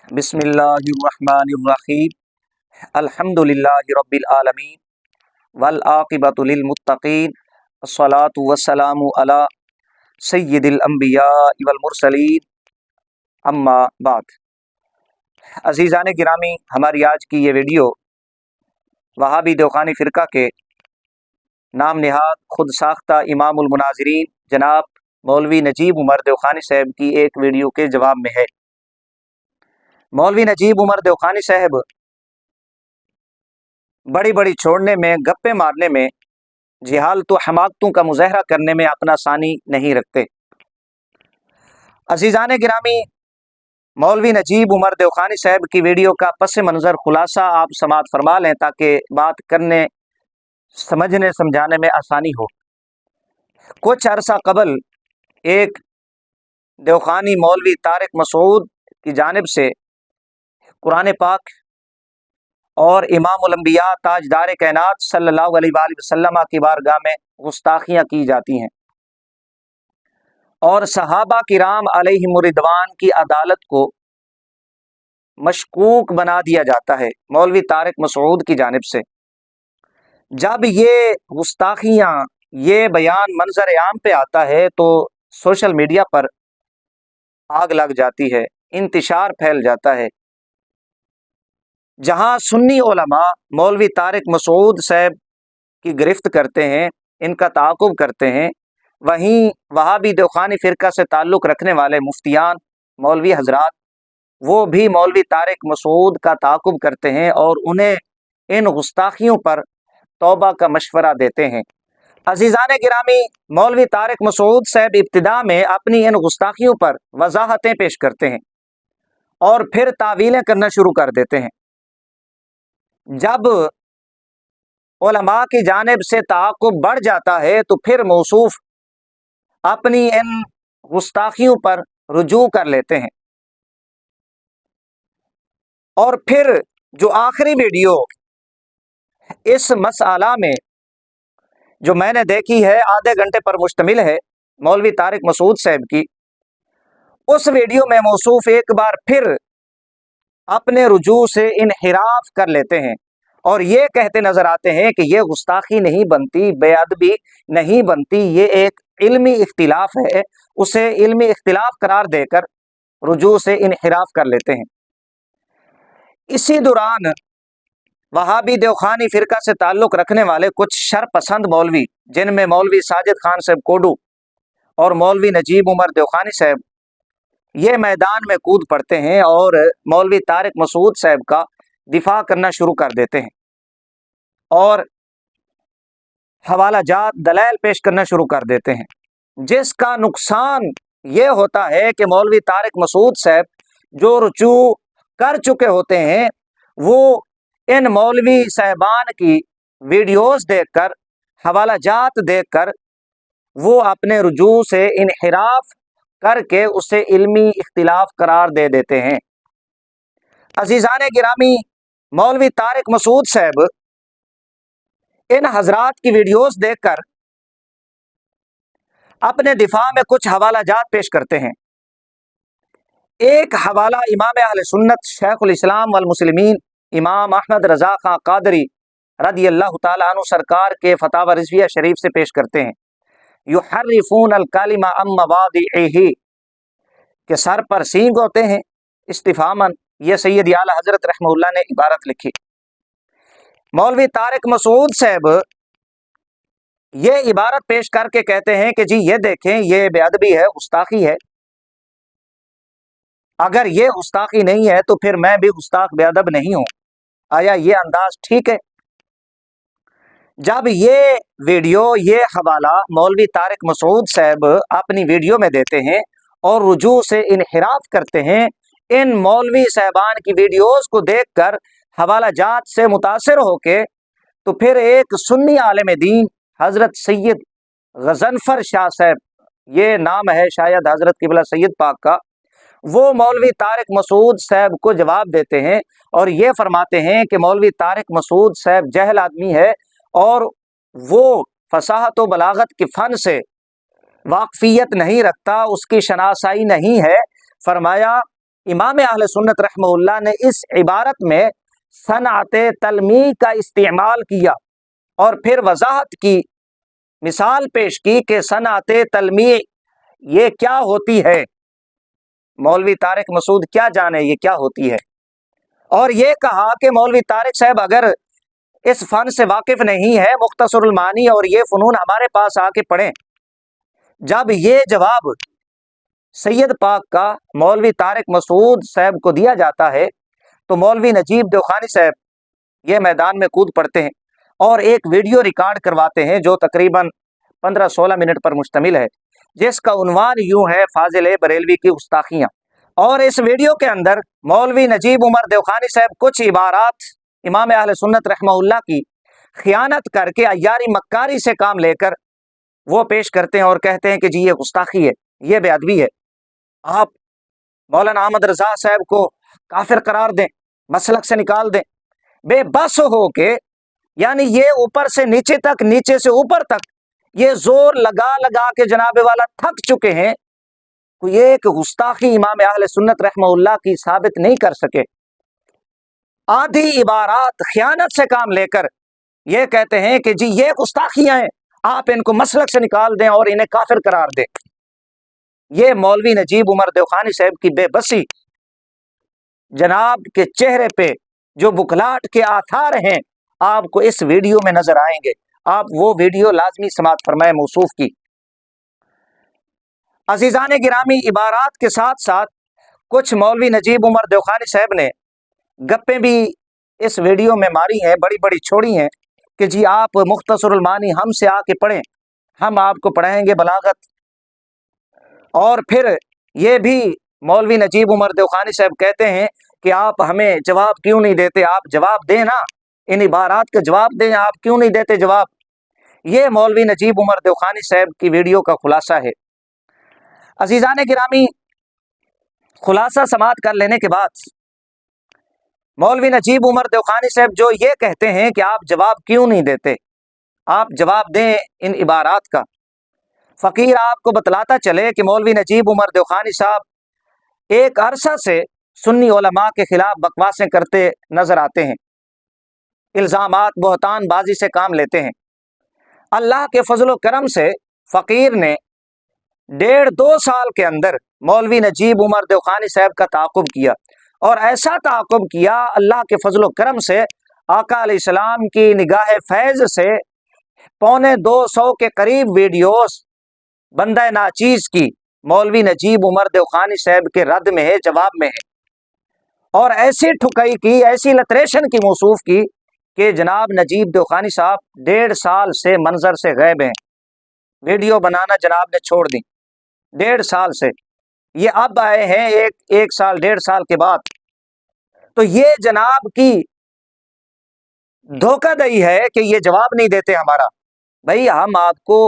بسم اللہ الرحمن الرحیم الحمدللہ رب العالمین والعاقبۃ للمتقین الصلاۃ والسلام علی سید الانبیاء والمرسلین اما بعد۔ عزیزان گرامی، ہماری آج کی یہ ویڈیو وہابی دیوخانی فرقہ کے نام نہاد خود ساختہ امام المناظرین جناب مولوی نجیب عمر دیوخانی صاحب کی ایک ویڈیو کے جواب میں ہے۔ مولوی نجیب عمر دیوخانی صاحب بڑی بڑی چھوڑنے میں، گپے مارنے میں، جہالت و حماقتوں کا مظاہرہ کرنے میں اپنا ثانی نہیں رکھتے۔ عزیزان گرامی، مولوی نجیب عمر دیوخانی صاحب کی ویڈیو کا پس منظر خلاصہ آپ سماعت فرما لیں تاکہ بات کرنے، سمجھنے، سمجھانے میں آسانی ہو۔ کچھ عرصہ قبل ایک دیوخانی مولوی طارق مسعود کی جانب سے قرآن پاک اور امام الانبیاء تاجدار کائنات صلی اللہ علیہ وآلہ وسلم کی بارگاہ میں گستاخیاں کی جاتی ہیں اور صحابہ کرام علیہم الرضوان کی عدالت کو مشکوک بنا دیا جاتا ہے مولوی طارق مسعود کی جانب سے۔ جب یہ گستاخیاں، یہ بیان منظر عام پہ آتا ہے تو سوشل میڈیا پر آگ لگ جاتی ہے، انتشار پھیل جاتا ہے۔ جہاں سنی علماء مولوی طارق مسعود صاحب کی گرفت کرتے ہیں، ان کا تعاقب کرتے ہیں، وہیں وہابی دیوخانی فرقہ سے تعلق رکھنے والے مفتیان، مولوی حضرات، وہ بھی مولوی طارق مسعود کا تعاقب کرتے ہیں اور انہیں ان گستاخیوں پر توبہ کا مشورہ دیتے ہیں۔ عزیزان گرامی، مولوی طارق مسعود صاحب ابتدا میں اپنی ان گستاخیوں پر وضاحتیں پیش کرتے ہیں اور پھر تعویلیں کرنا شروع کر دیتے ہیں۔ جب علماء کی جانب سے تعاقب بڑھ جاتا ہے تو پھر موصوف اپنی ان گستاخیوں پر رجوع کر لیتے ہیں، اور پھر جو آخری ویڈیو اس مسئلہ میں جو میں نے دیکھی ہے، آدھے گھنٹے پر مشتمل ہے مولوی طارق مسعود صاحب کی، اس ویڈیو میں موصوف ایک بار پھر اپنے رجوع سے انحراف کر لیتے ہیں اور یہ کہتے نظر آتے ہیں کہ یہ گستاخی نہیں بنتی، بے ادبی نہیں بنتی، یہ ایک علمی اختلاف ہے، اسے علمی اختلاف قرار دے کر رجوع سے انحراف کر لیتے ہیں۔ اسی دوران وہابی دیوخانی فرقہ سے تعلق رکھنے والے کچھ شر پسند مولوی، جن میں مولوی ساجد خان صاحب کوڈو اور مولوی نجیب عمر دیوخانی صاحب، یہ میدان میں کود پڑتے ہیں اور مولوی طارق مسعود صاحب کا دفاع کرنا شروع کر دیتے ہیں اور حوالہ جات، دلائل پیش کرنا شروع کر دیتے ہیں، جس کا نقصان یہ ہوتا ہے کہ مولوی طارق مسعود صاحب جو رجوع کر چکے ہوتے ہیں، وہ ان مولوی صاحبان کی ویڈیوز دیکھ کر، حوالہ جات دیکھ کر، وہ اپنے رجوع سے انحراف کر کے اسے علمی اختلاف قرار دے دیتے ہیں۔ عزیزان گرامی، مولوی طارق مسعود صاحب ان حضرات کی ویڈیوز دیکھ کر اپنے دفاع میں کچھ حوالہ جات پیش کرتے ہیں۔ ایک حوالہ امام اہل سنت شیخ الاسلام والمسلمین امام احمد رضا خان قادری رضی اللہ تعالیٰ عنہ سرکار کے فتاوی رضویہ شریف سے پیش کرتے ہیں، یحرفون الکلم عن مواضعہ، کہ سر پر سینگ ہوتے ہیں، استفہاماً، یہ سید اعلیٰ حضرت رحمہ اللہ نے عبارت لکھی۔ مولوی طارق مسعود صاحب یہ عبارت پیش کر کے کہتے ہیں کہ جی یہ دیکھیں، یہ بے ادبی ہے، گستاخی ہے، اگر یہ گستاخی نہیں ہے تو پھر میں بھی گستاخ بے ادب نہیں ہوں، آیا یہ انداز ٹھیک ہے؟ جب یہ ویڈیو، یہ حوالہ مولوی طارق مسعود صاحب اپنی ویڈیو میں دیتے ہیں اور رجوع سے انحراف کرتے ہیں، ان مولوی صاحبان کی ویڈیوز کو دیکھ کر حوالہ جات سے متاثر ہو کے، تو پھر ایک سنی عالم دین حضرت سید غضنفر شاہ صاحب، یہ نام ہے شاید حضرت قبلہ سید پاک کا، وہ مولوی طارق مسعود صاحب کو جواب دیتے ہیں اور یہ فرماتے ہیں کہ مولوی طارق مسعود صاحب جاہل آدمی ہے اور وہ فصاحت و بلاغت کے فن سے واقفیت نہیں رکھتا، اس کی شناسائی نہیں ہے۔ فرمایا इमाम अहले सुन्नत रहमहुल्लाह ने इस इबारत में सनअत तलमी का इस्तेमाल किया और फिर वजाहत की, मिसाल पेश की कि सनअत तलमी ये क्या होती है, मौलवी तारिक मसूद क्या जाने ये क्या होती है। और ये कहा कि मौलवी तारिक साहब अगर इस फन से वाकिफ नहीं है, मुख्तसरुल मानी और ये फ़नून हमारे पास आके पढ़ें। जब ये जवाब सैयद पाक का मौलवी तारिक मसूद साहब को दिया जाता है तो मौलवी नजीब दोखानी साहब ये मैदान में कूद पड़ते हैं और एक वीडियो रिकॉर्ड करवाते हैं जो तकरीबन 15-16 मिनट पर मुश्तमिल है, जिसका उन्वान यूं है फाजिल बरेलवी की गुस्ताखियाँ। और इस वीडियो के अंदर मौलवी नजीब उमर दोखानी साहब कुछ इबारात इमाम अहले सुन्नत रहमहुल्लाह की खियानत करके अय्यारी मक्कारी से काम लेकर वो पेश करते हैं और कहते हैं कि जी ये गुस्ताखी है, ये बेअदबी है, आप मौलाना अहमद रजा साहब को काफिर करार दें, मसलक से निकाल दें। बेबस हो के यानी ये ऊपर से नीचे तक, नीचे से ऊपर तक ये जोर लगा लगा के जनाब वाला थक चुके हैं, कोई एक गुस्ताखी इमाम अहले सुन्नत रहमहुल्लाह की साबित नहीं कर सके। आधी इबारात खियानत से काम लेकर ये कहते हैं कि जी ये गुस्ताखियां हैं, आप इनको मसलक से निकाल दें और इन्हें काफिर करार दें। ये मौलवी नजीब उमर दोखानी साहब की बेबसी, जनाब के चेहरे पे जो बुखलाहट के आथार हैं आपको इस वीडियो में नजर आएंगे। आप वो वीडियो लाजमी समात फरमाए मौसूफ की। अजीजान गिरामी, इबारात के साथ साथ कुछ मौलवी नजीब उमर दोखानी साहब ने गप्पे भी इस वीडियो में मारी हैं, बड़ी बड़ी छोड़ी हैं कि जी आप मुख्तसरुल मानी हमसे आके पढ़ें, हम आपको पढ़ाएंगे बलागत। और फिर ये भी मौलवी नजीब उमर दोखानी साहब कहते हैं कि आप हमें जवाब क्यों नहीं देते, आप जवाब दें ना, इन इबारात के जवाब दें, आप क्यों नहीं देते जवाब। ये मौलवी नजीब उमर दोखानी साहब की वीडियो का खुलासा है। अजीजान गिरामी, खुलासा समात कर लेने के बाद मौलवी नजीब उमर दोखानी साहब जो ये कहते हैं कि आप जवाब क्यों नहीं देते, आप जवाब दें इन इबारात का। फ़कीर आपको बतलाता चले कि मौलवी नजीब उमर दोखानी साहब एक अरसा से सुन्नी उलमा के खिलाफ बकवासें करते नजर आते हैं, इल्ज़ामात बहतान बाजी से काम लेते हैं। अल्लाह के फजल करम से फ़कीर ने 1.5-2 साल के अंदर मौलवी नजीब उमर दोखानी साहब का ताक़ुब किया और ऐसा ताक़ुब किया अल्लाह के फजल करम से आका अलैहिस्सलाम की निगाह फैज़ से 225 के करीब वीडियोस बंदा नाचीज़ की मौलवी नजीब उमर दोखानी साहब के रद्द में है, जवाब में है। और ऐसी ठुकई की, ऐसी लतरेशन की मौसूफ की कि जनाब नजीब दोखानी साहब 1.5 साल से मंजर से गायब हैं, वीडियो बनाना जनाब ने छोड़ दी 1.5 साल से। ये अब आए हैं एक साल 1.5 साल के बाद। तो ये जनाब की धोखाधड़ी है कि ये जवाब नहीं देते हमारा। भाई हम आपको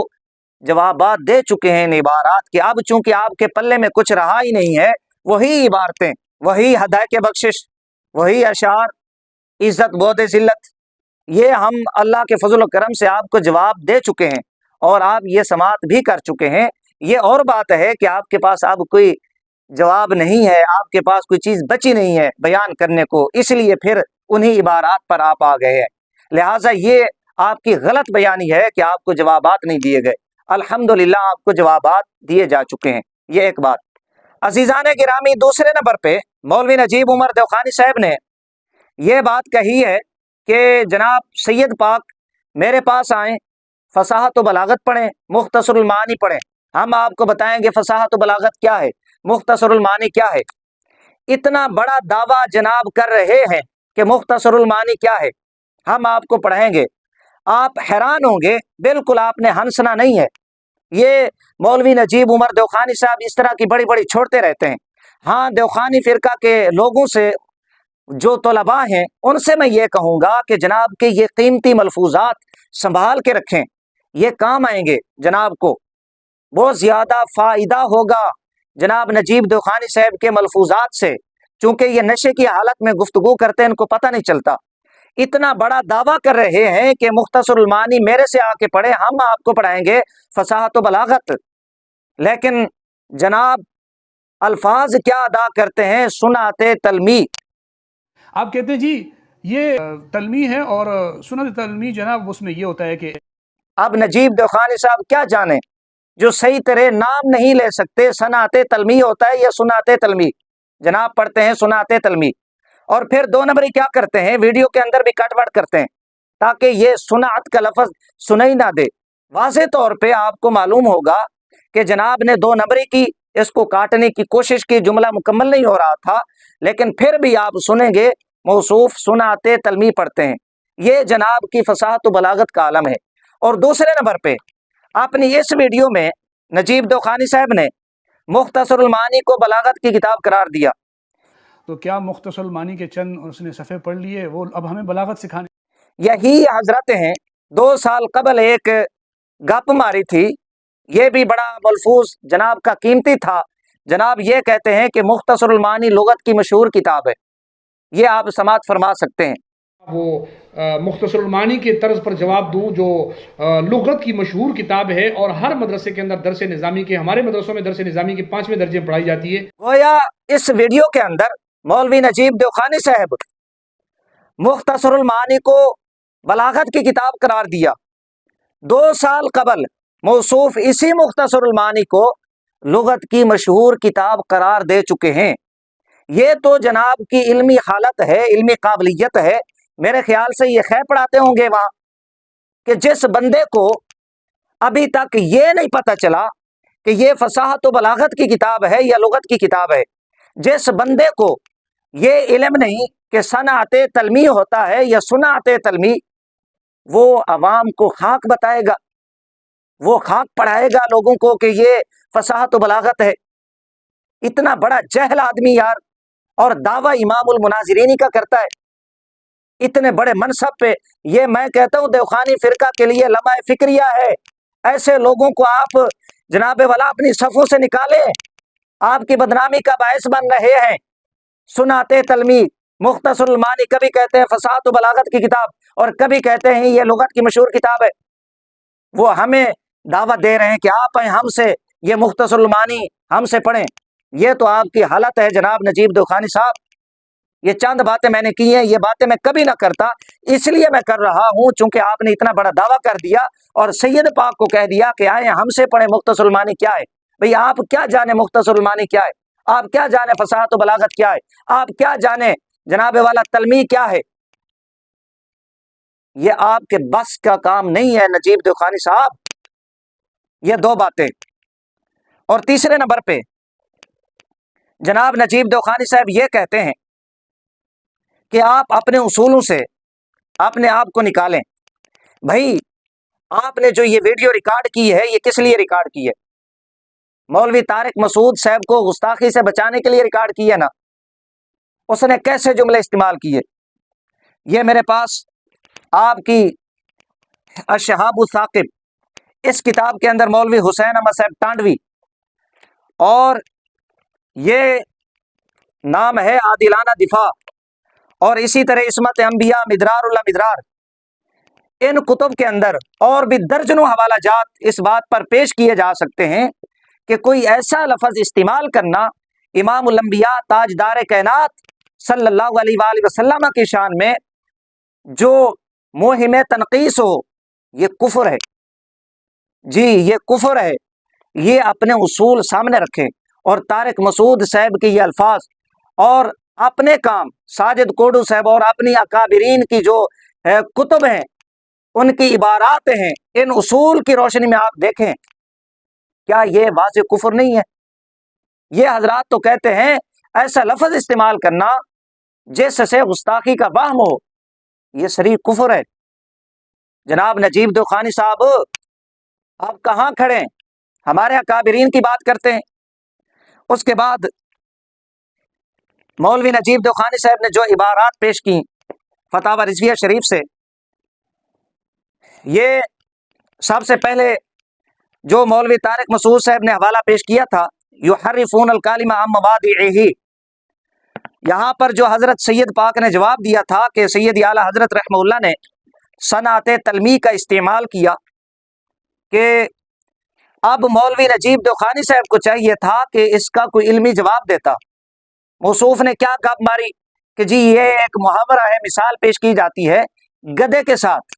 जवाबात दे चुके हैं इन इबारात के, अब चूंकि आपके पल्ले में कुछ रहा ही नहीं है, वही इबारतें, वही हदायत के बख्शिश, वही अशार, इज्जत बोध जिल्लत, ये हम अल्लाह के फजल करम से आपको जवाब दे चुके हैं और आप ये समात भी कर चुके हैं। ये और बात है कि आपके पास अब कोई जवाब नहीं है, आपके पास कोई चीज़ बची नहीं है बयान करने को, इसलिए फिर उन्हीं इबारात पर आप आ गए हैं। लिहाजा ये आपकी गलत बयानी है कि आपको जवाबात नहीं दिए गए। अल्हम्दुलिल्लाह आपको जवाबात दिए जा चुके हैं। ये एक बात। अजीज़ान गिरामी, दूसरे नंबर पे मौलवी नजीब उमर दोखानी साहब ने यह बात कही है कि जनाब सैयद पाक मेरे पास आएँ, फसाहत व बलागत पढ़ें, मुख्तसरुल मानी पढ़ें, हम आपको बताएंगे फसाहत व बलागत क्या है, मुख्तसरुल मानी क्या है। इतना बड़ा दावा जनाब कर रहे हैं कि मुख्तसरुल मानी क्या है, हम आपको पढ़ाएंगे। आप हैरान होंगे, बिल्कुल आपने हंसना नहीं है। ये मौलवी नजीब उमर दोखानी साहब इस तरह की बड़ी बड़ी छोड़ते रहते हैं। हाँ, दोखानी फिरका के लोगों से, जो तलबा हैं, उनसे मैं ये कहूँगा कि जनाब के ये कीमती मलफूजात संभाल के रखें, ये काम आएंगे जनाब को, बहुत ज़्यादा फ़ायदा होगा जनाब नजीब दोखानी साहब के मलफूजात से। चूँकि ये नशे की हालत में गुफ्तगू करते हैं, इनको पता नहीं चलता। इतना बड़ा दावा कर रहे हैं कि मुख्तसरुल मानी मेरे से आके पढ़े, हम आपको पढ़ाएंगे फसाहत व बलागत। लेकिन जनाब الفاظ کیا ادا کرتے ہیں؟ سنات تلمی۔ آپ کہتے ہیں جی یہ تلمی ہے، اور سنت تلمی جناب اس میں یہ ہوتا ہے کہ اب نجیب دوخانی صاحب کیا جانے جو صحیح طرح نام نہیں لے سکتے، سنات تلمی ہوتا ہے یا سنات تلمی؟ جناب پڑھتے ہیں سنات تلمی، اور پھر 2 نمبری کیا کرتے ہیں، ویڈیو کے اندر بھی کٹ وٹ کرتے ہیں تاکہ یہ سنات کا لفظ سنائی نہ دے۔ واضح طور پہ آپ کو معلوم ہوگا کہ جناب نے 2 نمبری کی، اس کو کاٹنے کی کوشش کی، جملہ مکمل نہیں ہو رہا تھا، لیکن پھر بھی آپ سنیں گے موصوف سنات تلمی پڑھتے ہیں۔ یہ جناب کی فصاحت و بلاغت کا عالم ہے۔ اور دوسرے نمبر پہ اپنی اس ویڈیو میں نجیب دوخانی صاحب نے مختصر المعانی کو بلاغت کی کتاب قرار دیا۔ تو کیا مختصر المعانی کے چند اس نے صفحے پڑھ لیے، وہ اب ہمیں بلاغت سکھانے؟ یہی حضرت ہیں 2 سال قبل ایک گپ ماری تھی، یہ بھی بڑا ملفوظ جناب کا قیمتی تھا۔ جناب یہ کہتے ہیں کہ مختصر المعانی لغت کی مشہور کتاب ہے، یہ آپ سماعت فرما سکتے ہیں۔ وہ مختصر المعانی کے طرز پر جواب دوں، جو لغت کی مشہور کتاب ہے اور ہر مدرسے کے اندر درس نظامی کے، ہمارے مدرسوں میں درس نظامی کے 5ویں درجے میں پڑھائی جاتی ہے۔ گویا اس ویڈیو کے اندر مولوی نجیب دوخانی صاحب مختصر المعانی کو بلاغت کی کتاب قرار دیا۔ 2 سال قبل موصوف اسی مختصر المعانی کو لغت کی مشہور کتاب قرار دے چکے ہیں۔ یہ تو جناب کی علمی حالت ہے، علمی قابلیت ہے۔ میرے خیال سے یہ خیر پڑھاتے ہوں گے وہاں کہ جس بندے کو ابھی تک یہ نہیں پتہ چلا کہ یہ فصاحت و بلاغت کی کتاب ہے یا لغت کی کتاب ہے، جس بندے کو یہ علم نہیں کہ صنعت تلمی ہوتا ہے یا سنعت تلمی، وہ عوام کو خاک بتائے گا، وہ خاک پڑھائے گا لوگوں کو کہ یہ فصاحت و بلاغت ہے۔ اتنا بڑا جہل آدمی یار، اور دعویٰ امام المناظرین کا کرتا ہے اتنے بڑے منصب پہ۔ یہ میں کہتا ہوں دیوخانی فرقہ کے لیے لمحہ فکریہ ہے۔ ایسے لوگوں کو آپ جناب والا اپنی صفوں سے نکالیں، آپ کی بدنامی کا باعث بن رہے ہیں۔ سنات تلمی مختصر المعانی کبھی کہتے ہیں فصاحت و بلاغت کی کتاب، اور کبھی کہتے ہیں یہ لغت کی مشہور کتاب ہے۔ وہ ہمیں دعوت دے رہے ہیں کہ آپ ہیں ہم سے یہ مختصر المعانی ہم سے پڑھیں۔ یہ تو آپ کی حالت ہے جناب نجیب دوخانی صاحب۔ یہ چند باتیں میں نے کی ہیں، یہ باتیں میں کبھی نہ کرتا، اس لیے میں کر رہا ہوں چونکہ آپ نے اتنا بڑا دعویٰ کر دیا اور سید پاک کو کہہ دیا کہ آئیں ہم سے پڑھیں مختصر المعانی کیا ہے۔ بھئی آپ کیا جانے مختصر المعانی کیا ہے؟ آپ کیا جانے فصاحت و بلاغت کیا ہے؟ آپ کیا جانے جناب والا تلمی کیا ہے؟ یہ آپ کے بس کا کام نہیں ہے نجیب دوخانی صاحب۔ یہ 2 باتیں۔ اور تیسرے نمبر پہ جناب نجیب دوخانی صاحب یہ کہتے ہیں کہ آپ اپنے اصولوں سے اپنے آپ کو نکالیں۔ بھائی آپ نے جو یہ ویڈیو ریکارڈ کی ہے یہ کس لیے ریکارڈ کی ہے؟ مولوی طارق مسعود صاحب کو گستاخی سے بچانے کے لیے ریکارڈ کی ہے نا؟ اس نے کیسے جملے استعمال کیے؟ یہ میرے پاس آپ کی الشہاب الثاقب اس کتاب کے اندر مولوی حسین احمد صاحب ٹانڈوی، اور یہ نام ہے عادلانہ دفاع، اور اسی طرح عصمت انبیاء مدرار اللہ مدرار۔ ان کتب کے اندر اور بھی درجنوں حوالہ جات اس بات پر پیش کیے جا سکتے ہیں کہ کوئی ایسا لفظ استعمال کرنا امام الانبیاء تاجدار کائنات صلی اللہ علیہ وآلہ وسلم کی شان میں جو موہم تنقیص ہو، یہ کفر ہے۔ جی یہ کفر ہے۔ یہ اپنے اصول سامنے رکھیں، اور طارق مسعود صاحب کے یہ الفاظ اور اپنے کام ساجد کوڈو صاحب اور اپنی اکابرین کی جو کتب ہیں ان کی عبارات ہیں، ان اصول کی روشنی میں آپ دیکھیں، کیا یہ واضح کفر نہیں ہے؟ یہ حضرات تو کہتے ہیں ایسا لفظ استعمال کرنا جس سے گستاخی کا وہم ہو، یہ صریح کفر ہے۔ جناب نجیب دوخانی صاحب آپ کہاں کھڑے ہیں؟ ہمارے اکابرین کی بات کرتے ہیں۔ اس کے بعد مولوی نجیب دوخانی صاحب نے جو عبارات پیش کی فتاوی رضویہ شریف سے، یہ سب سے پہلے جو مولوی طارق مسعود صاحب نے حوالہ پیش کیا تھا، یحرفون الکلم عن مواضعہ، یہاں پر جو حضرت سید پاک نے جواب دیا تھا کہ سید اعلیٰ حضرت رحمہ اللہ نے صنعت تلمی کا استعمال کیا کہ اب مولوی نجیب دوخانی صاحب کو چاہیے تھا کہ اس کا کوئی علمی جواب دیتا. موصوف نے کیا گپ ماری کہ جی یہ ایک محاورہ ہے، مثال پیش کی جاتی ہے گدھے کے ساتھ.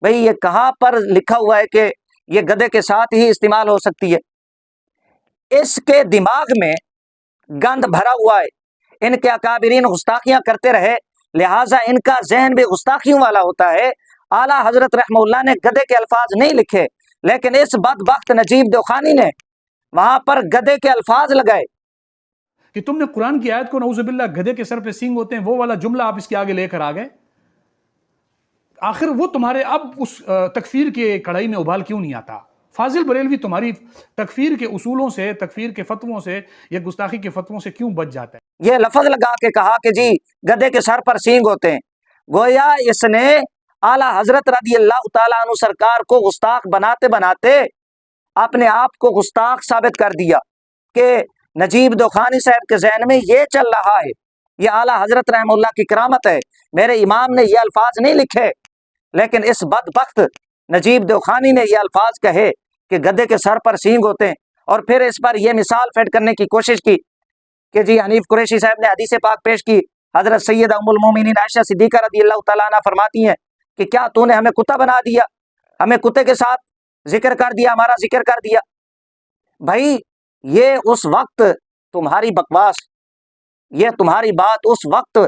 بھئی یہ کہاں پر لکھا ہوا ہے کہ یہ گدھے کے ساتھ ہی استعمال ہو سکتی ہے؟ اس کے دماغ میں گند بھرا ہوا ہے، ان کے اکابرین گستاخیاں کرتے رہے، لہٰذا ان کا ذہن بھی گستاخیوں والا ہوتا ہے. اعلیٰ حضرت رحمہ اللہ نے گدھے کے الفاظ نہیں لکھے، لیکن اس بدبخت نجیب دوخانی نے وہاں پر گدھے کے الفاظ لگائے. کہ تم نے قرآن کی آیت کو نعوذ باللہ گدھے کے سر پہ سینگ ہوتے ہیں وہ والا جملہ آپ اس کے آگے لے کر آ گئے. آخر وہ تمہارے اب اس تکفیر کے کڑائی میں ابال کیوں نہیں آتا؟ فاضل بریلوی تمہاری تکفیر کے اصولوں سے، تکفیر کے فتووں سے یا گستاخی کے فتووں سے کیوں بچ جاتا ہے؟ یہ لفظ لگا کے کہا کہ جی گدھے کے سر پر سینگ ہوتے ہیں، گویا اس نے اعلیٰ حضرت رضی اللہ تعالیٰ عنہ سرکار کو گستاخ بناتے بناتے اپنے آپ کو گستاخ ثابت کر دیا کہ نجیب دوخانی صاحب کے ذہن میں یہ چل رہا ہے، یہ اعلیٰ حضرت رحمہ اللہ کی کرامت ہے، میرے امام نے یہ الفاظ نہیں لکھے. لیکن اس بدبخت نجیب دوخانی نے یہ الفاظ کہے کہ گدھے کے سر پر سینگ ہوتے ہیں، اور پھر اس پر یہ مثال فٹ کرنے کی کوشش کی کہ جی حنیف قریشی صاحب نے حدیث پاک پیش کی، حضرت سیدہ ام المومنین عائشہ صدیقہ رضی اللہ تعالیٰ عنہ فرماتی ہیں کہ کیا تو نے ہمیں کتا بنا دیا، ہمیں کتے کے ساتھ ذکر کر دیا، ہمارا ذکر کر دیا. بھائی یہ اس وقت تمہاری بکواس، یہ تمہاری بات اس وقت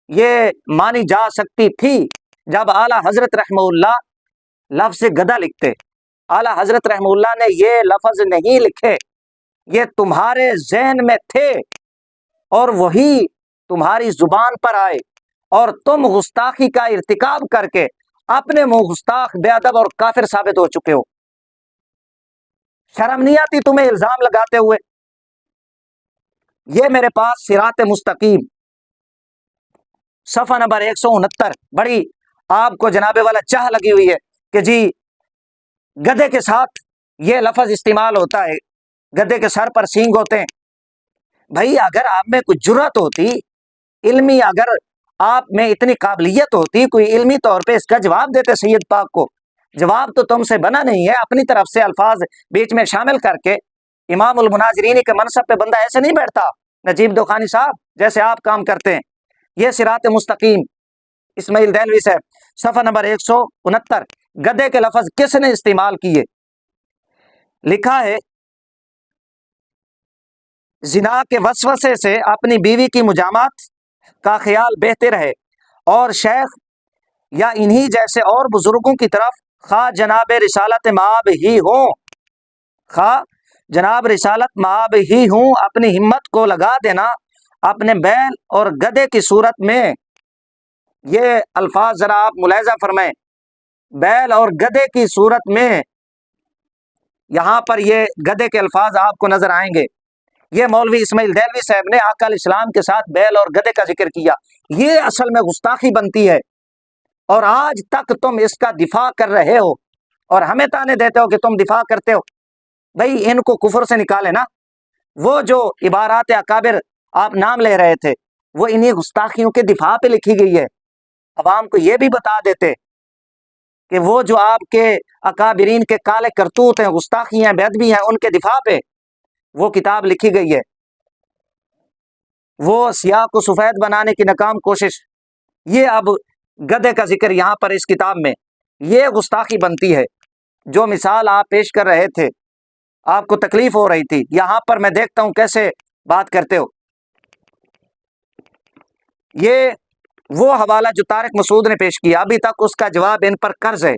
یہ مانی جا سکتی تھی جب اعلیٰ حضرت رحمہ اللہ لفظ گدھا لکھتے. اعلیٰ حضرت رحمہ اللہ نے یہ لفظ نہیں لکھے، یہ تمہارے ذہن میں تھے اور وہی تمہاری زبان پر آئے، اور تم گستاخی کا ارتکاب کر کے اپنے منہ گستاخ، بے ادب اور کافر ثابت ہو چکے ہو. شرم نہیں آتی تمہیں الزام لگاتے ہوئے؟ یہ میرے پاس صراط مستقیم صفحہ نمبر 169، بڑی آپ کو جناب والا چاہ لگی ہوئی ہے کہ جی گدھے کے ساتھ یہ لفظ استعمال ہوتا ہے، گدھے کے سر پر سینگ ہوتے ہیں. بھائی اگر آپ میں کوئی جرات ہوتی علمی، اگر آپ میں اتنی قابلیت ہوتی، کوئی علمی طور پہ اس کا جواب دیتے سید پاک کو. جواب تو تم سے بنا نہیں ہے، اپنی طرف سے الفاظ بیچ میں شامل کر کے امام المناظرین کے منصب پہ بندہ ایسے نہیں بیٹھتا نجیب دوخانی صاحب جیسے آپ کام کرتے ہیں. یہ صراط مستقیم اسماعیل دہلوی صاحب صفحہ نمبر 169، گدھے کے لفظ کس نے استعمال کیے؟ لکھا ہے زنا کے وسوسے سے اپنی بیوی کی مجامات کا خیال بہتے رہے، اور شیخ یا انہی جیسے اور بزرگوں کی طرف خواہ جناب رسالت مآب ہی ہوں، خواہ جناب رسالت مآب ہی ہوں، اپنی ہمت کو لگا دینا اپنے بیل اور گدھے کی صورت میں. یہ الفاظ ذرا آپ ملاحظہ فرمائیں، بیل اور گدھے کی صورت میں، یہاں پر یہ گدھے کے الفاظ آپ کو نظر آئیں گے. یہ مولوی اسماعیل دہلوی صاحب نے آقا علیہ السلام کے ساتھ بیل اور گدھے کا ذکر کیا. یہ اصل میں گستاخی بنتی ہے، اور آج تک تم اس کا دفاع کر رہے ہو اور ہمیں تانے دیتے ہو کہ تم دفاع کرتے ہو. بھئی ان کو کفر سے نکالے نا. وہ جو عبارات اکابر آپ نام لے رہے تھے وہ انہی گستاخیوں کے دفاع پہ لکھی گئی ہے. عوام کو یہ بھی بتا دیتے کہ وہ جو آپ کے اکابرین کے کالے کرتوت ہیں، گستاخی ہیں، بے ادبی ہیں، ان کے دفاع پہ وہ کتاب لکھی گئی ہے. وہ سیاہ کو سفید بنانے کی ناکام کوشش. یہ اب گدھے کا ذکر یہاں پر اس کتاب میں، یہ گستاخی بنتی ہے. جو مثال آپ پیش کر رہے تھے آپ کو تکلیف ہو رہی تھی، یہاں پر میں دیکھتا ہوں کیسے بات کرتے ہو. یہ وہ حوالہ جو طارق مسعود نے پیش کیا، ابھی تک اس کا جواب ان پر قرض ہے.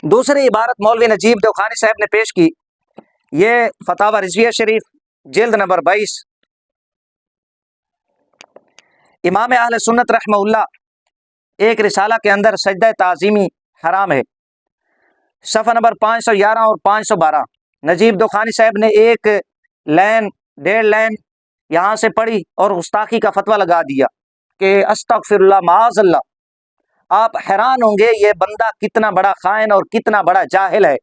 دوسری عبارت مولوی نجیب دوخانی صاحب نے پیش کی، یہ فتاوی رضویہ شریف جلد نمبر 22، امام اہل سنت رحمہ اللہ ایک رسالہ کے اندر سجدہ تعظیمی حرام ہے، صفحہ نمبر 511 اور 512. نجیب دوخانی صاحب نے ایک لائن، 1.5 لائن یہاں سے پڑھی اور گستاخی کا فتویٰ لگا دیا کہ استغفر اللہ معاذ اللہ. آپ حیران ہوں گے یہ بندہ کتنا بڑا خائن اور کتنا بڑا جاہل ہے.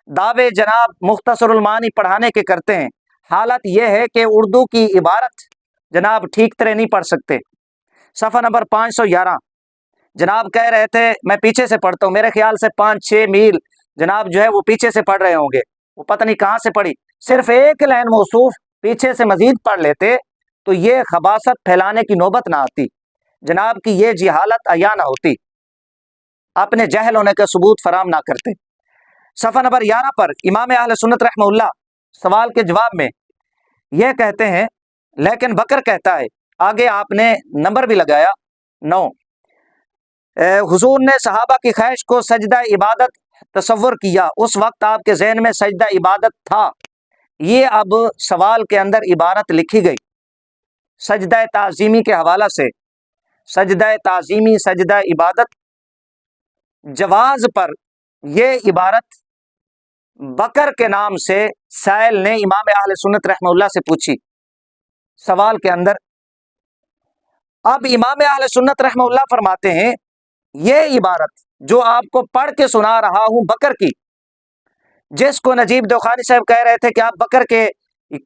دعوے جناب مختصر المعانی پڑھانے کے کرتے ہیں، حالت یہ ہے کہ اردو کی عبارت جناب ٹھیک طرح نہیں پڑھ سکتے. صفحہ نمبر 511 جناب کہہ رہے تھے، میں پیچھے سے پڑھتا ہوں، میرے خیال سے 5-6 میل जनाब जो है वो पीछे से पढ़ रहे होंगे, वो पता नहीं कहाँ से पढ़ी, सिर्फ एक लाइन मौसूफ पीछे से मजीद पढ़ लेते तो ये खबासत फैलाने की नौबत ना आती, जनाब की ये जिहालत अया ना होती, अपने जहल होने का सबूत फराम ना करते। सफ़ा नंबर 11 पर इमाम अहले सुन्नत रहमहुल्लाह सवाल के जवाब में यह कहते हैं, लेकिन बकर कहता है, आगे आपने नंबर भी लगाया 9, हुजूर ने सहाबा की ख्वाहिश को सजदा इबादत तसव्वुर किया, उस वक्त आपके जहन में सजदा इबादत था। ये अब सवाल के अंदर इबारत लिखी गई सजदा ताज़ीमी के हवाला से, सजदा ताज़ीमी सजदा इबादत जवाज पर यह इबारत बकर के नाम से साइल ने इमाम अहले सुन्नत रहमहुल्लाह से पूछी सवाल के अंदर। अब इमाम अहले सुन्नत रहमहुल्लाह फरमाते हैं, यह इबारत जो आपको पढ़ के सुना रहा हूं बकर की, जिसको नजीब दौखानी साहब कह रहे थे कि आप बकर के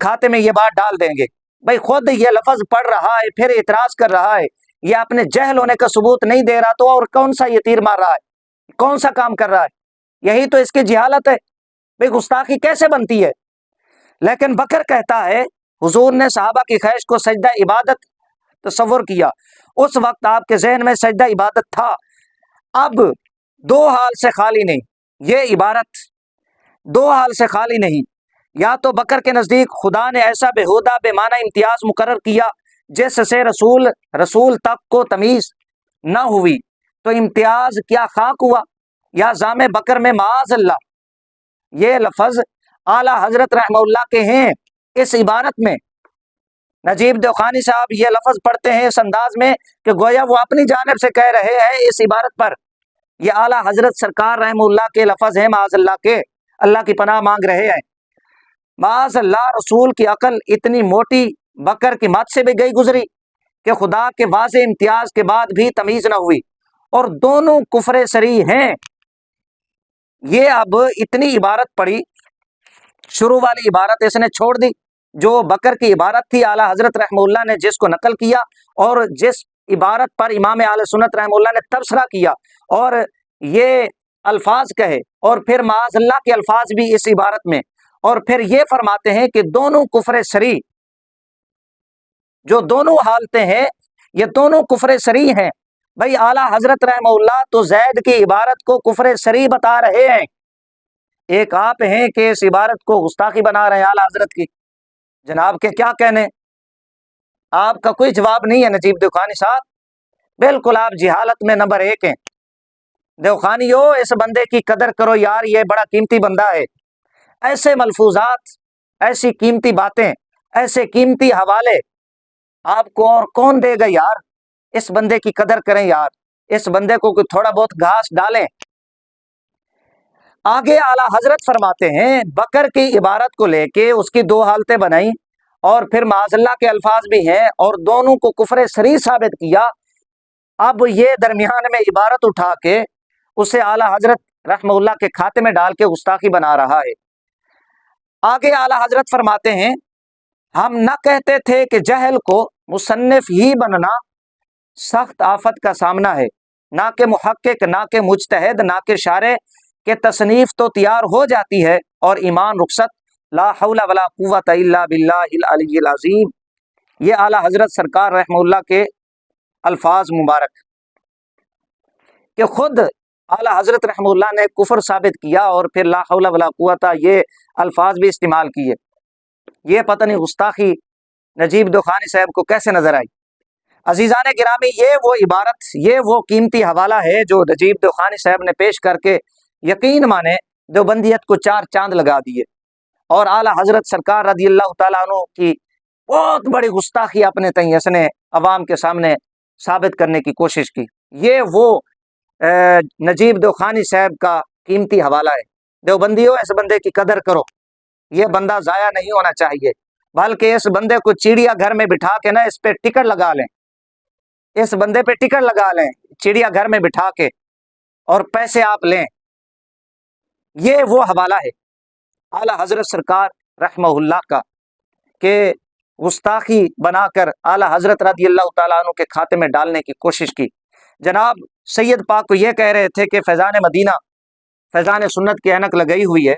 खाते में ये बात डाल देंगे, भाई खुद ये लफ्ज पढ़ रहा है फिर इतराज कर रहा है, ये अपने जहल होने का सबूत नहीं दे रहा तो और कौन सा ये तीर मार रहा है, कौन सा काम कर रहा है, यही तो इसकी जिहालत है, भाई गुस्ताखी कैसे बनती है। लेकिन बकर कहता है, हुजूर ने सहाबा की ख्वाहिश को सजदा इबादत तसव्वुर किया, उस वक्त आपके जहन में सजदा इबादत था। अब दो हाल से खाली नहीं, ये इबारत दो हाल से खाली नहीं, या तो बकर के नज़दीक खुदा ने ऐसा बेहुदा बेमाना इम्तियाज मुकर्रर किया जिससे रसूल तक को तमीज़ न हुई, तो इम्तियाज क्या खाक हुआ, या जामे बकर में माज अल्लाह, ये लफ्ज़ आला हजरत रहमहुल्लाह के हैं। इस इबारत में नजीब दौखानी साहब ये लफ्ज़ पढ़ते हैं इस अंदाज में कि गोया वो अपनी जानिब से कह रहे हैं इस इबारत पर, ये आला हजरत सरकार रहमहुल्लाह के लफ्ज़ हैं, माज अल्लाह के, अल्लाह की पनाह मांग रहे हैं। माज अल्लाह रसूल की अकल इतनी मोटी बकर की मत से भी गई गुजरी कि खुदा के वाज़े इम्तियाज के बाद भी तमीज़ न हुई, और दोनों कुफरे सरी हैं। ये अब इतनी इबारत पढ़ी, शुरू वाली इबारत इसने छोड़ दी जो बकर की इबारत थी आला हजरत रहमहुल्लाह ने जिसको नकल किया, और जिस इबारत पर इमाम आले सुन्नत रहमहुल्लाह ने तबसरा किया और ये अल्फाज कहे, और फिर माज़अल्लाह के अल्फाज भी इस इबारत में, और फिर ये फरमाते हैं कि दोनों कुफरे सरी, जो दोनों हालतें हैं ये दोनों कुफरे सरी हैं। भाई आला हजरत रहमहुल्लाह तो जैद की इबारत को कुफरे सरी बता रहे हैं, एक आप हैं कि इस इबारत को गुस्ताखी बना रहे हैं आला हजरत की। जनाब के क्या कहने, आपका कोई जवाब नहीं है नजीब दौखानी साहब, बिल्कुल आप जिहालत में नंबर 1 हैं। दौखानियो इस बंदे की कदर करो यार, ये बड़ा कीमती बंदा है, ऐसे मलफूजात, ऐसी कीमती बातें, ऐसे कीमती हवाले आपको और कौन देगा यार, इस बंदे की कदर करें यार, इस बंदे को कोई थोड़ा बहुत घास डालें। आगे आला हजरत फरमाते हैं, बकर की इबारत को लेके उसकी दो हालतें बनाई और फिर माज़अल्लाह के अल्फाज भी हैं और दोनों को कुफरे सरी साबित किया। अब ये दरमियान में इबारत उठा के उसे आला हजरत रहमहुल्लाह के खाते में डाल के गुस्ताखी बना रहा है। आगे आला हजरत फरमाते हैं, हम न कहते थे कि जहल को मुसन्निफ ही बनना सख्त आफत का सामना है, ना कि मुहक्किक, ना कि मुज्तहिद, ना कि शारे के तसनीफ तो तैयार हो जाती है और ईमान रुखसत, ला हौला वला कुव्वत इल्ला बिल्लाहिल अलिय्यिल अज़ीम। ये आला हजरत सरकार रहमहुल्लाह के अल्फाज मुबारक कि खुद आला हजरत रहमहुल्लाह ने कुफर साबित किया और फिर ला हौला वला कुव्वत ये अल्फाज भी इस्तेमाल किए। ये पता नहीं गुस्ताखी नजीब दौखानी साहब को कैसे नजर आई। अजीज़ान गिरामी, ये वो इबारत, ये वो कीमती हवाला है जो नजीब दौखानी साहब ने पेश करके यकीन माने देवबंदियत को 4 चांद लगा दिए और आला हजरत सरकार रज़ियल्लाहु ताला अन्हु की बहुत बड़ी गुस्ताखी अपने तय इसने अवाम के सामने साबित करने की कोशिश की। ये वो नजीब दौखानी साहब का कीमती हवाला है। देवबंदियों, इस बंदे की कदर करो, ये बंदा ज़ाया नहीं होना चाहिए, बल्कि इस बंदे को चिड़िया घर में बिठा के ना इस पे टिकट लगा लें, इस बंदे पे टिकट लगा लें चिड़िया घर में बिठा के और पैसे आप लें। ये वो हवाला है आला हजरत सरकार रहमहुल्लाह का कि गुस्ताखी बनाकर आला हजरत रज़ियल्लाहु ताला अन्हु के खाते में डालने की कोशिश की। जनाब सैयद पाक को ये कह रहे थे कि फैज़ान मदीना फैज़ान सुन्नत की ऐनक लगाई हुई है,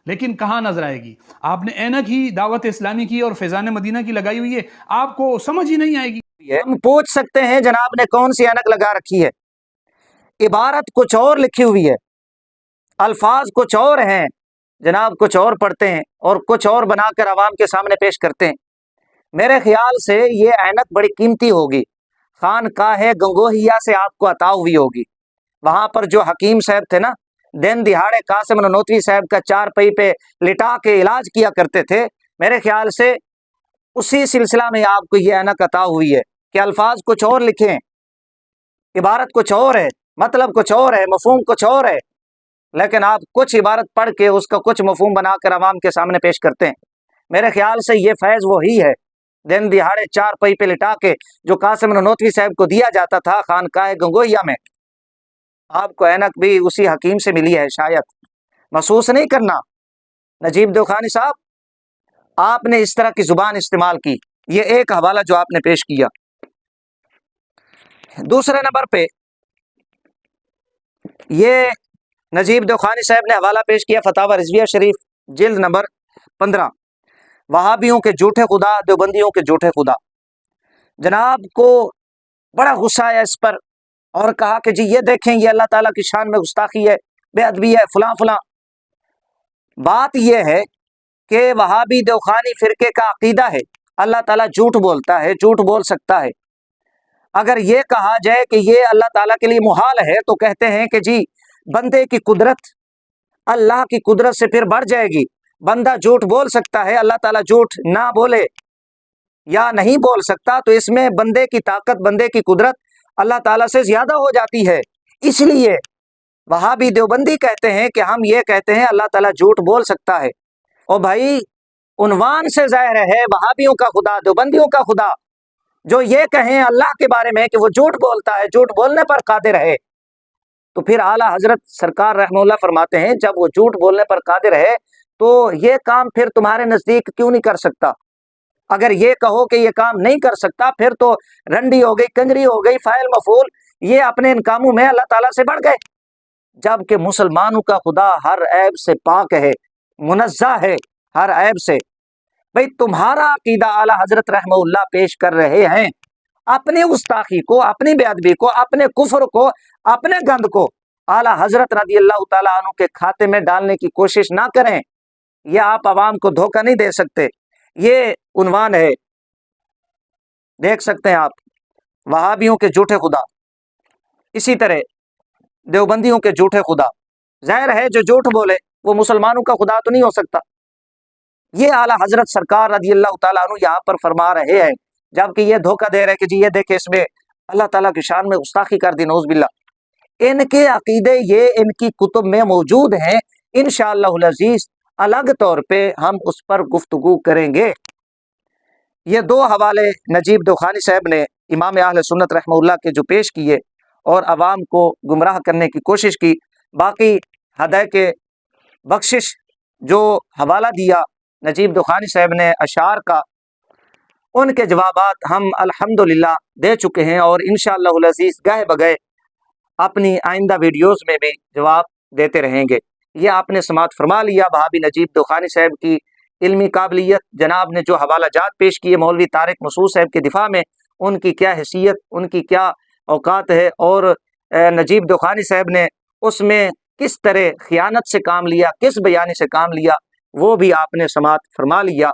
लेकिन कहाँ नजर आएगी? आपने ऐनक ही दावत इस्लामी की और फैज़ान मदीना की लगाई हुई है, आपको समझ ही नहीं आएगी। हम पूछ सकते हैं जनाब ने कौन सी ऐनक लगा रखी है? इबारत कुछ और लिखी हुई है, अल्फाज कुछ और हैं, जनाब कुछ और पढ़ते हैं और कुछ और बनाकर आवाम के सामने पेश करते हैं। मेरे ख्याल से ये ऐनक बड़ी कीमती होगी, खानकाह गंगोहिया से आपको अता हुई होगी। वहाँ पर जो हकीम साहब थे ना, दिन दिहाड़े कासिम ननोतवी साहब का चारपाई पे लिटा के इलाज किया करते थे, मेरे ख्याल से उसी सिलसिला में आपको ये ऐनक अता हुई है कि अल्फाज कुछ और लिखे हैं, इबारत कुछ और है, मतलब कुछ और है, मफहूम कुछ और है, लेकिन आप कुछ इबारत पढ़ के उसका कुछ मफहूम बनाकर आवाम के सामने पेश करते हैं। मेरे ख्याल से ये फैज़ वही है, दिन दिहाड़े चारपाई पे लिटा के जो कासिम ननोतवी साहब को दिया जाता था खानकाह गंगोहिया में। आपको ऐनक भी उसी हकीम से मिली है, शायद महसूस नहीं करना। नजीब दोखानी साहब, आपने इस तरह की जुबान इस्तेमाल की, ये एक हवाला जो आपने पेश किया। दूसरे नंबर पे ये नजीब दोखानी साहब ने हवाला पेश किया फतावा रिजविया शरीफ जिल्द नंबर 15, वहाबियों के झूठे खुदा, देवबंदियों के झूठे खुदा। जनाब को बड़ा गुस्सा आया इस पर और कहा कि जी ये देखें, ये अल्लाह ताला की शान में गुस्ताखी है, बेअदबी है, फलां फलां। बात यह है कि वहाबी देवखानी फिरके का अकीदा है अल्लाह ताला झूठ बोलता है, झूठ बोल सकता है। अगर ये कहा जाए कि ये अल्लाह ताला के लिए मुहाल है तो कहते हैं कि जी बंदे की कुदरत अल्लाह की कुदरत से फिर बढ़ जाएगी, बंदा झूठ बोल सकता है, अल्लाह ताला झूठ ना बोले या नहीं बोल सकता, तो इसमें बंदे की ताकत, बंदे की कुदरत अल्लाह ताला से ज्यादा हो जाती है। इसलिए वहाबी देवबंदी कहते हैं कि हम ये कहते हैं अल्लाह ताला झूठ बोल सकता है। और भाई उन्वान से जाहिर है वहाबियों का खुदा, देवबंदियों का खुदा जो ये कहें अल्लाह के बारे में कि वो झूठ बोलता है, झूठ बोलने पर कादिर है, तो फिर आला हजरत सरकार रहमतुल्लाह फरमाते हैं जब वो झूठ बोलने पर कादिर है तो ये काम फिर तुम्हारे नजदीक क्यों नहीं कर सकता? अगर ये कहो कि ये काम नहीं कर सकता फिर तो रंडी हो गई, कंजरी हो गई, फाइल मफूल, ये अपने इन कामों में अल्लाह ताला से बढ़ गए। जबकि मुसलमानों का खुदा हर ऐब से पाक है, मुनज़्ज़ा है हर ऐब से। भाई तुम्हारा अकीदा आला हजरत रहमतुल्लाह पेश कर रहे हैं, अपनी गुस्ताखी को, अपनी बेअदबी को, अपने कुफ्र को, अपने गंद को आला हजरत रज़ी अल्लाह ताला अन्हु के खाते में डालने की कोशिश ना करें। यह आप आवाम को धोखा नहीं दे सकते। ये उन्वान है, देख सकते हैं आप, वहाबियों के झूठे खुदा, इसी तरह देवबंदियों के झूठे खुदा। जाहिर है जो झूठ बोले वो मुसलमानों का खुदा तो नहीं हो सकता। ये आला हजरत सरकार रज़ी अल्लाह ताला अन्हु यहाँ पर फरमा रहे हैं, जबकि ये धोखा दे रहे हैं कि जी ये देखे इसमें अल्लाह ताला की शान में गुस्ताखी कर दी, नौज़ बिल्लाह। इनके अकीदे ये इनकी कुतुब में मौजूद हैं, इंशाअल्लाहुल अज़ीज़ अलग तौर पे हम उस पर गुफ्तगू करेंगे। ये दो हवाले नजीब दोखानी साहब ने इमाम अहले सुन्नत रहमतुल्लाह के जो पेश किए और आवाम को गुमराह करने की कोशिश की। बाकी हदाय के बख्शिश जो हवाला दिया नजीब दोखानी साहब ने अशार का, उनके जवाबात हम अल्हम्दुलिल्लाह दे चुके हैं और इंशाअल्लाहुल अज़ीज़ गए बगए अपनी आइंदा वीडियोस में भी जवाब देते रहेंगे। ये आपने समात फरमा लिया वहाबी नजीब दोखानी साहब की इल्मी काबिलियत। जनाब ने जो हवाला जात पेश किए मौलवी तारिक मसूद साहब के दिफा में, उनकी क्या हैसियत, उनकी क्या औकात है और नजीब दोखानी साहब ने उसमें किस तरह खियानत से काम लिया, किस बयानी से काम लिया, वो भी आपने समात फरमा लिया।